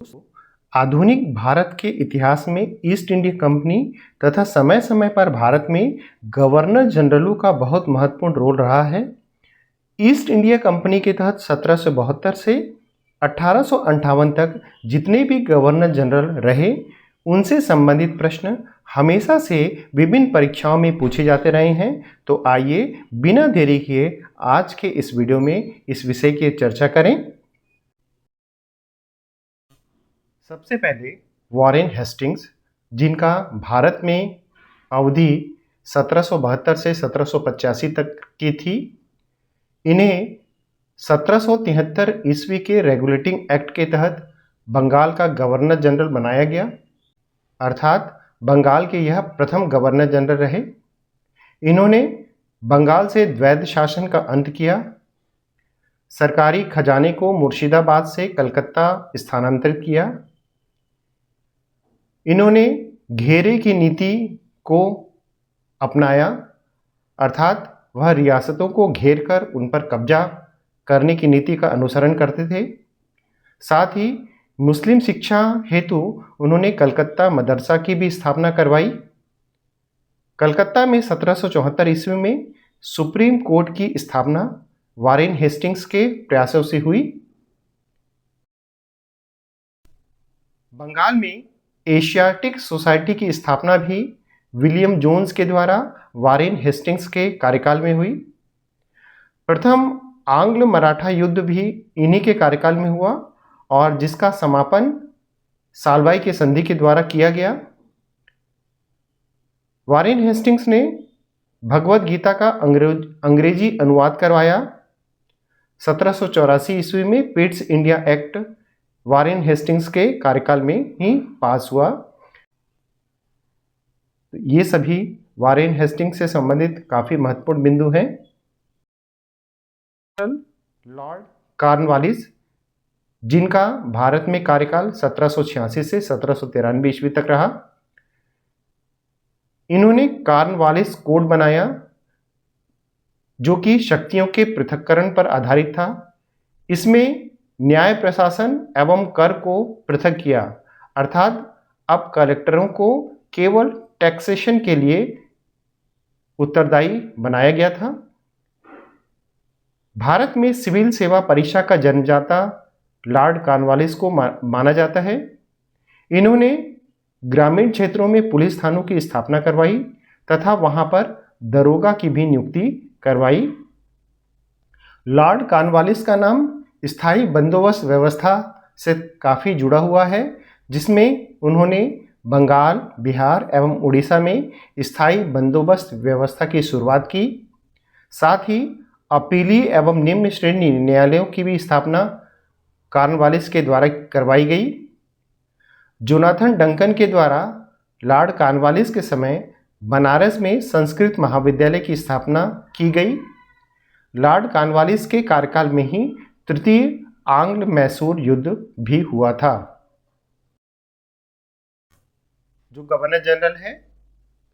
दोस्तों, आधुनिक भारत के इतिहास में ईस्ट इंडिया कंपनी तथा समय समय पर भारत में गवर्नर जनरलों का बहुत महत्वपूर्ण रोल रहा है। ईस्ट इंडिया कंपनी के तहत 1772 से 1858 तक जितने भी गवर्नर जनरल रहे, उनसे संबंधित प्रश्न हमेशा से विभिन्न परीक्षाओं में पूछे जाते रहे हैं। तो आइए बिना देरी किए आज के इस वीडियो में इस विषय की चर्चा करें। सबसे पहले वॉरेन हेस्टिंग्स, जिनका भारत में अवधि 1772 से 1785 तक की थी। इन्हें 1773 ईस्वी के रेगुलेटिंग एक्ट के तहत बंगाल का गवर्नर जनरल बनाया गया, अर्थात बंगाल के यह प्रथम गवर्नर जनरल रहे। इन्होंने बंगाल से द्वैध शासन का अंत किया, सरकारी खजाने को मुर्शिदाबाद से कलकत्ता स्थानांतरित किया। इन्होंने घेरे की नीति को अपनाया, अर्थात वह रियासतों को घेर कर उन पर कब्जा करने की नीति का अनुसरण करते थे। साथ ही मुस्लिम शिक्षा हेतु उन्होंने कलकत्ता मदरसा की भी स्थापना करवाई। कलकत्ता में 1774 ईस्वी में सुप्रीम कोर्ट की स्थापना वॉरेन हेस्टिंग्स के प्रयासों से हुई। बंगाल में एशियाटिक सोसाइटी की स्थापना भी विलियम जोन्स के द्वारा वॉरेन हेस्टिंग्स के कार्यकाल में हुई। प्रथम आंग्ल मराठा युद्ध भी इन्हीं के कार्यकाल में हुआ और जिसका समापन सालबाई के संधि के द्वारा किया गया। वॉरेन हेस्टिंग्स ने भगवद गीता का अंग्रेजी अनुवाद करवाया। 1784 ईस्वी में Pitt's India act Warren Hastings के कार्यकाल में ही पास हुआ। ये सभी वॉरेन हेस्टिंग्स से संबंधित काफी महत्वपूर्ण बिंदु हैं। लॉर्ड कॉर्नवालिस, जिनका भारत में कार्यकाल 1786 से 1793 ईस्वी तक रहा। इन्होंने कॉर्नवालिस कोड बनाया, जो कि शक्तियों के पृथक्करण पर आधारित था। इसमें न्याय प्रशासन एवं कर को पृथक किया, अर्थात अब कलेक्टरों को केवल टैक्सेशन के लिए उत्तरदायी बनाया गया था। भारत में सिविल सेवा परीक्षा का जन्मदाता लॉर्ड कॉर्नवालिस को माना जाता है। इन्होंने ग्रामीण क्षेत्रों में पुलिस थानों की स्थापना करवाई तथा वहां पर दरोगा की भी नियुक्ति करवाई। लॉर्ड कॉर्नवालिस का नाम स्थायी बंदोबस्त व्यवस्था से काफ़ी जुड़ा हुआ है, जिसमें उन्होंने बंगाल, बिहार एवं उड़ीसा में स्थायी बंदोबस्त व्यवस्था की शुरुआत की। साथ ही अपीलीय एवं निम्न श्रेणी न्यायालयों की भी स्थापना कॉर्नवालिस के द्वारा करवाई गई। जोनाथन डंकन के द्वारा लॉर्ड कॉर्नवालिस के समय बनारस में संस्कृत महाविद्यालय की स्थापना की गई। लॉर्ड कॉर्नवालिस के कार्यकाल में ही तृतीय आंग्ल मैसूर युद्ध भी हुआ था। जो गवर्नर जनरल है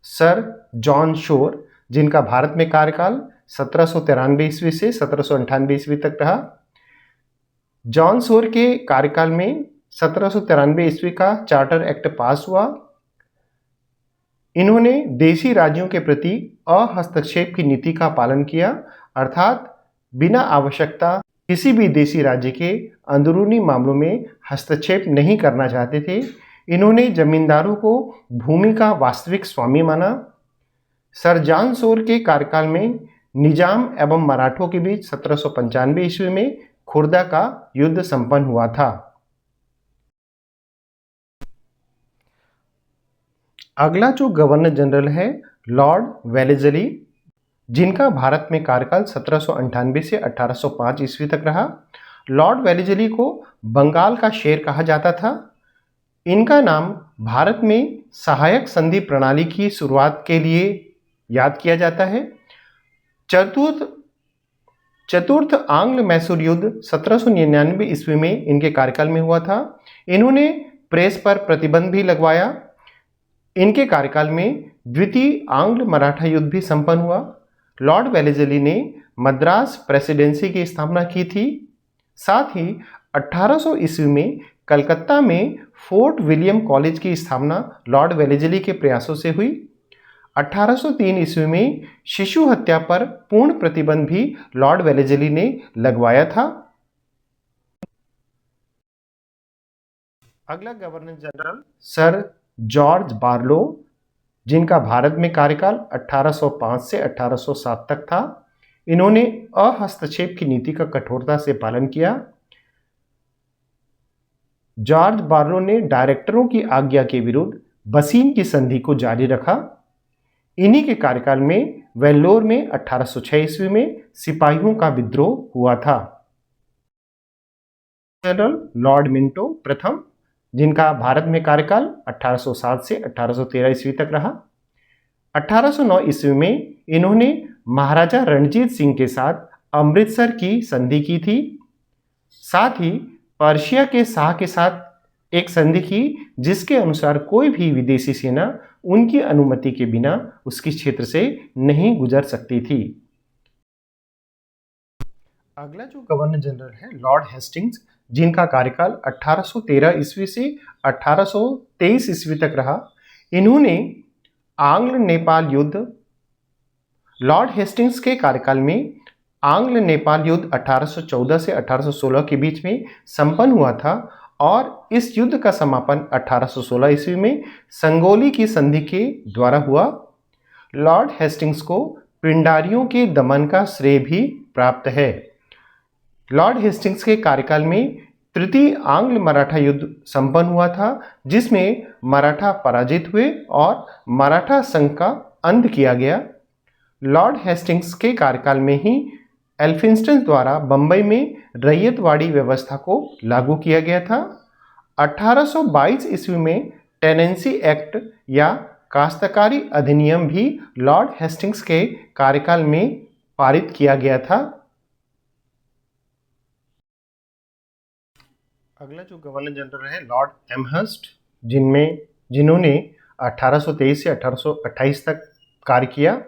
सर जॉन शोर, जिनका भारत में कार्यकाल 1793 ईस्वी से 1798 ईस्वी तक रहा। जॉन शोर के कार्यकाल में 1793 ईस्वी का चार्टर एक्ट पास हुआ। इन्होंने देशी राज्यों के प्रति अहस्तक्षेप की नीति का पालन किया, अर्थात बिना आवश्यकता किसी भी देशी राज्य के अंदरूनी मामलों में हस्तक्षेप नहीं करना चाहते थे। इन्होंने जमींदारों को भूमि का वास्तविक स्वामी माना। सर जॉन शोर के कार्यकाल में निजाम एवं मराठों के बीच 1795 ईस्वी में खुर्दा का युद्ध संपन्न हुआ था। अगला जो गवर्नर जनरल है लॉर्ड वेलेस्ली, जिनका भारत में कार्यकाल 1798 से 1805 ईस्वी तक रहा। लॉर्ड वेलेस्ली को बंगाल का शेर कहा जाता था। इनका नाम भारत में सहायक संधि प्रणाली की शुरुआत के लिए याद किया जाता है। चतुर्थ आंग्ल मैसूर युद्ध 1799 ईस्वी में इनके कार्यकाल में हुआ था। इन्होंने प्रेस पर प्रतिबंध भी लगवाया। इनके कार्यकाल में द्वितीय आंग्ल मराठा युद्ध भी संपन्न हुआ। लॉर्ड वेलेस्ली ने मद्रास प्रेसिडेंसी की स्थापना की थी। साथ ही 1800 ईस्वी में कलकत्ता में फोर्ट विलियम कॉलेज की स्थापना लॉर्ड वेलेस्ली के प्रयासों से हुई। 1803 ईस्वी में शिशु हत्या पर पूर्ण प्रतिबंध भी लॉर्ड वेलेस्ली ने लगवाया था। अगला governor general sir George Barlow, जिनका भारत में कार्यकाल 1805 से 1807 तक था। इन्होंने अहस्तक्षेप की नीति का कठोरता से पालन किया। जॉर्ज बार्लो ने डायरेक्टरों की आज्ञा के विरुद्ध बसीन की संधि को जारी रखा। इन्हीं के कार्यकाल में वेल्लोर में 1806 ईस्वी में सिपाहियों का विद्रोह हुआ था। जनरल लॉर्ड मिंटो प्रथम, जिनका भारत में कार्यकाल 1807 से 1813 ईस्वी तक रहा। 1809 ईस्वी में इन्होंने महाराजा रणजीत सिंह के साथ अमृतसर की संधि की थी। साथ ही पर्शिया के शाह के साथ एक संधि की, जिसके अनुसार कोई भी विदेशी सेना उनकी अनुमति के बिना उसके क्षेत्र से नहीं गुजर सकती थी। अगला जो गवर्नर जनरल है लॉर्ड हेस्टिंग्स, जिनका कार्यकाल 1813 ईस्वी से 1823 ईस्वी तक रहा। इन्होंने आंग्ल नेपाल युद्ध, लॉर्ड हेस्टिंग्स के कार्यकाल में आंग्ल नेपाल युद्ध 1814 से 1816 के बीच में संपन्न हुआ था और इस युद्ध का समापन 1816 ईस्वी में संगोली की संधि के द्वारा हुआ। लॉर्ड हेस्टिंग्स को पिंडारियों के दमन का श्रेय भी प्राप्त है। लॉर्ड हेस्टिंग्स के कार्यकाल में तृतीय आंग्ल मराठा युद्ध संपन्न हुआ था, जिसमें मराठा पराजित हुए और मराठा संघ का अंत किया गया। लॉर्ड हेस्टिंग्स के कार्यकाल में ही एल्फिंस्टन द्वारा बंबई में रैयतवाड़ी व्यवस्था को लागू किया गया था। 1822 ईस्वी में टेनेंसी एक्ट या काश्तकारी अधिनियम भी लॉर्ड हेस्टिंग्स के कार्यकाल में पारित किया गया था। अगला जो गवर्नर जनरल है लॉर्ड एमहर्स्ट, जिन्होंने 1823 से 1828 तक कार्य किया।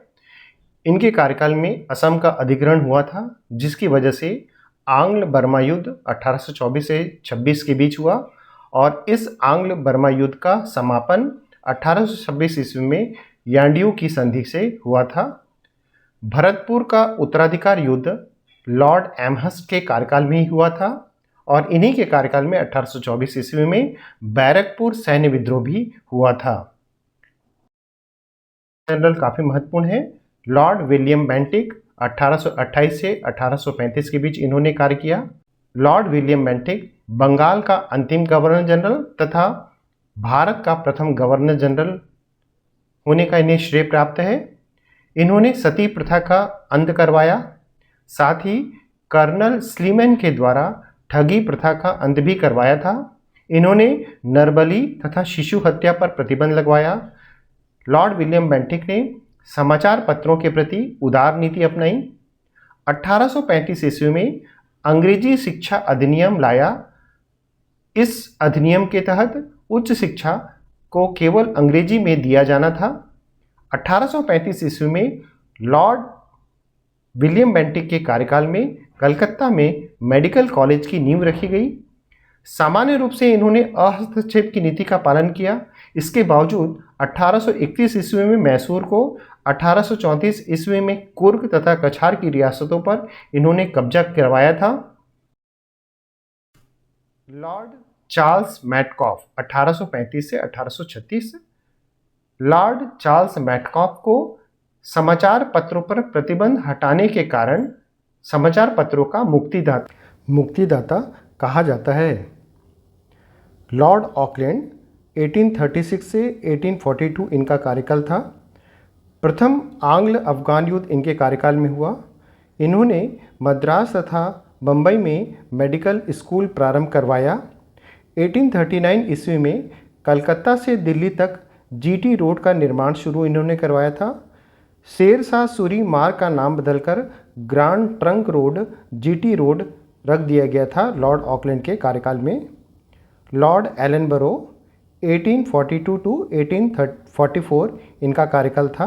इनके कार्यकाल में असम का अधिग्रहण हुआ था, जिसकी वजह से आंग्ल बर्मा युद्ध 1824 से 26 के बीच हुआ और इस आंग्ल बर्मा युद्ध का समापन 1826 ईस्वी में यांडियो की संधि से हुआ था। भरतपुर का उत्तराधिकार युद्ध लॉर्ड एमहर्स्ट के कार्यकाल में ही हुआ था और इन्हीं के कार्यकाल में 1824 ईस्वी में बैरकपुर सैन्य विद्रोह भी हुआ था। जनरल काफ़ी महत्वपूर्ण है। लॉर्ड विलियम बेंटिक 1828 से 1835 के बीच इन्होंने कार्य किया। लॉर्ड विलियम बेंटिक बंगाल का अंतिम गवर्नर जनरल तथा भारत का प्रथम गवर्नर जनरल होने का इन्हें श्रेय प्राप्त है। इन्होंने सती प्रथा का अंत करवाया। साथ ही कर्नल स्लीमैन के द्वारा ठगी प्रथा का अंत भी करवाया था। इन्होंने नरबली तथा शिशु हत्या पर प्रतिबंध लगवाया। लॉर्ड विलियम बेंटिक ने समाचार पत्रों के प्रति उदार नीति अपनाई। 1835 ईस्वी में अंग्रेजी शिक्षा अधिनियम लाया। इस अधिनियम के तहत उच्च शिक्षा को केवल अंग्रेजी में दिया जाना था। 1835 ईस्वी में लॉर्ड विलियम बेंटिक के कार्यकाल में कलकत्ता में मेडिकल कॉलेज की नींव रखी गई। सामान्य रूप से इन्होंने अहस्तक्षेप की नीति का पालन किया। इसके बावजूद 1831 ईस्वी में मैसूर को, 1834 ईस्वी में कुर्ग तथा कछार की रियासतों पर इन्होंने कब्जा करवाया था। लॉर्ड चार्ल्स मैटकॉफ 1835 से 1836। लॉर्ड चार्ल्स मैटकॉफ को समाचार पत्रों पर प्रतिबंध हटाने के कारण समाचार पत्रों का मुक्तिदाता कहा जाता है। लॉर्ड ऑकलैंड 1836 से 1842 इनका कार्यकाल था। प्रथम आंग्ल अफगान युद्ध इनके कार्यकाल में हुआ। इन्होंने मद्रास तथा बम्बई में मेडिकल स्कूल प्रारंभ करवाया। 1839 ईस्वी में कलकत्ता से दिल्ली तक जीटी रोड का निर्माण शुरू इन्होंने करवाया था। शेर शाह सूरी मार्ग का नाम बदलकर grand trunk road, GT road रख दिया गया था लॉर्ड ऑकलैंड के कार्यकाल में। लॉर्ड एलनबरो 1842 टू 1844 इनका कार्यकाल था।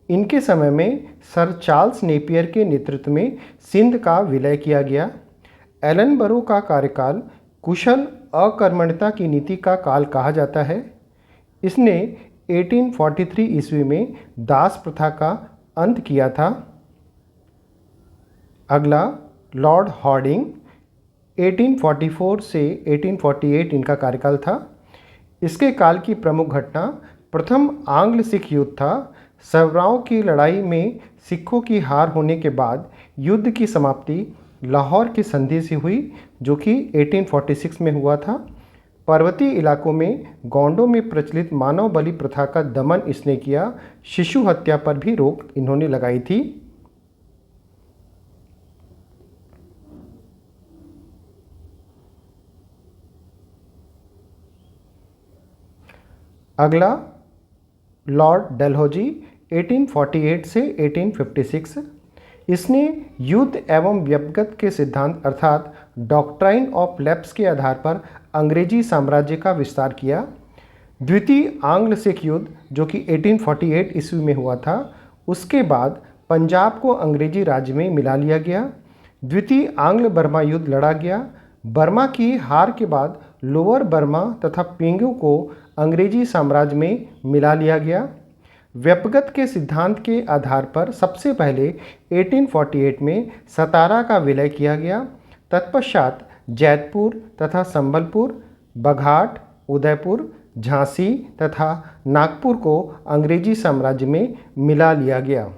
इनके समय में सर चार्ल्स नेपियर के नेतृत्व में सिंध का विलय किया गया। एलनबरो का कार्यकाल कुशल अकर्मण्यता की नीति का काल कहा जाता है। इसने 1843 ईस्वी में दास प्रथा का अंत किया था। अगला लॉर्ड हॉर्डिंग, 1844 से 1848 इनका कार्यकाल था। इसके काल की प्रमुख घटना प्रथम आंग्ल सिख युद्ध था। सवराओं की लड़ाई में सिखों की हार होने के बाद युद्ध की समाप्ति लाहौर की संधि से हुई, जो कि 1846 में हुआ था। पर्वतीय इलाकों में गोंडों में प्रचलित मानव बलि प्रथा का दमन इसने किया। शिशु हत्या पर भी रोक इन्होंने लगाई थी। अगला लॉर्ड डलहौजी, 1848 से 1856। इसने युद्ध एवं व्यक्तिगत के सिद्धांत अर्थात डॉक्ट्राइन ऑफ लैप्स के आधार पर अंग्रेजी साम्राज्य का विस्तार किया। द्वितीय आंग्ल सिख युद्ध, जो कि 1848 ईस्वी में हुआ था, उसके बाद पंजाब को अंग्रेजी राज्य में मिला लिया गया। द्वितीय आंग्ल बर्मा युद्ध लड़ा गया। बर्मा की हार के बाद लोअर बर्मा तथा पिंगू को अंग्रेजी साम्राज्य में मिला लिया गया। व्यक्तिगत के सिद्धांत के आधार पर सबसे पहले 1848 में सतारा का विलय किया गया। तत्पश्चात जैतपुर तथा संबलपुर, बघाट, उदयपुर, झांसी तथा नागपुर को अंग्रेजी साम्राज्य में मिला लिया गया।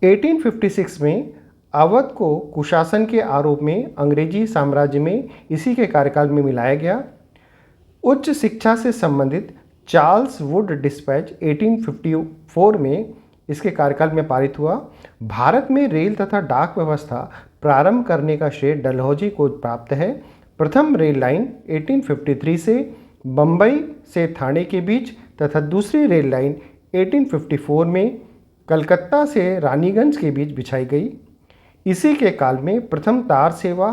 एटीन 1856 में अवध को कुशासन के आरोप में अंग्रेजी साम्राज्य में इसी के कार्यकाल में मिलाया गया। उच्च शिक्षा से संबंधित चार्ल्स वुड डिस्पैच 1854 में इसके कार्यकाल में पारित हुआ। भारत में रेल तथा डाक व्यवस्था प्रारंभ करने का श्रेय डलहौजी को प्राप्त है। प्रथम रेल लाइन 1853 से बम्बई से ठाणे के बीच तथा दूसरी रेल लाइन 1854 में कलकत्ता से रानीगंज के बीच बिछाई गई। इसी के काल में प्रथम तार सेवा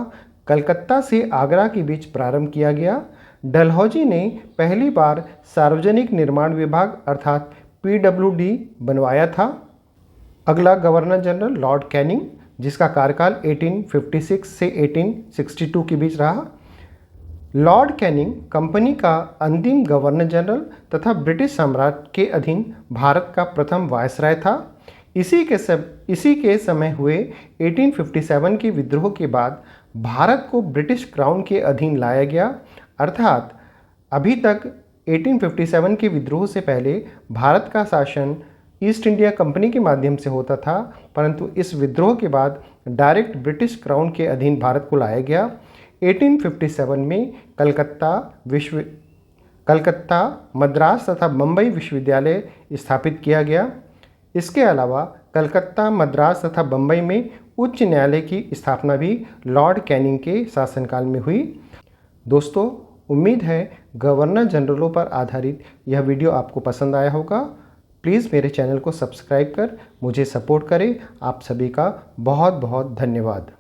कलकत्ता से आगरा के बीच प्रारंभ किया गया। डलहौजी ने पहली बार सार्वजनिक निर्माण विभाग अर्थात PWD बनवाया था। अगला गवर्नर जनरल लॉर्ड कैनिंग, जिसका कार्यकाल 1856 से 1862 के बीच रहा। लॉर्ड कैनिंग कंपनी का अंतिम गवर्नर जनरल तथा ब्रिटिश सम्राट के अधीन भारत का प्रथम वायसराय था। इसी के समय हुए 1857 के विद्रोह के बाद भारत को ब्रिटिश क्राउन के अधीन लाया गया। अर्थात अभी तक 1857 के विद्रोह से पहले भारत का शासन ईस्ट इंडिया कंपनी के माध्यम से होता था, परंतु इस विद्रोह के बाद डायरेक्ट ब्रिटिश क्राउन के अधीन भारत को लाया गया। 1857 में कलकत्ता, मद्रास तथा बम्बई विश्वविद्यालय स्थापित किया गया। इसके अलावा कलकत्ता, मद्रास तथा बम्बई में उच्च न्यायालय की स्थापना भी लॉर्ड कैनिंग के शासनकाल में हुई। दोस्तों, उम्मीद है गवर्नर जनरलों पर आधारित यह वीडियो आपको पसंद आया होगा। प्लीज़ मेरे चैनल को सब्सक्राइब कर मुझे सपोर्ट करें। आप सभी का बहुत बहुत धन्यवाद।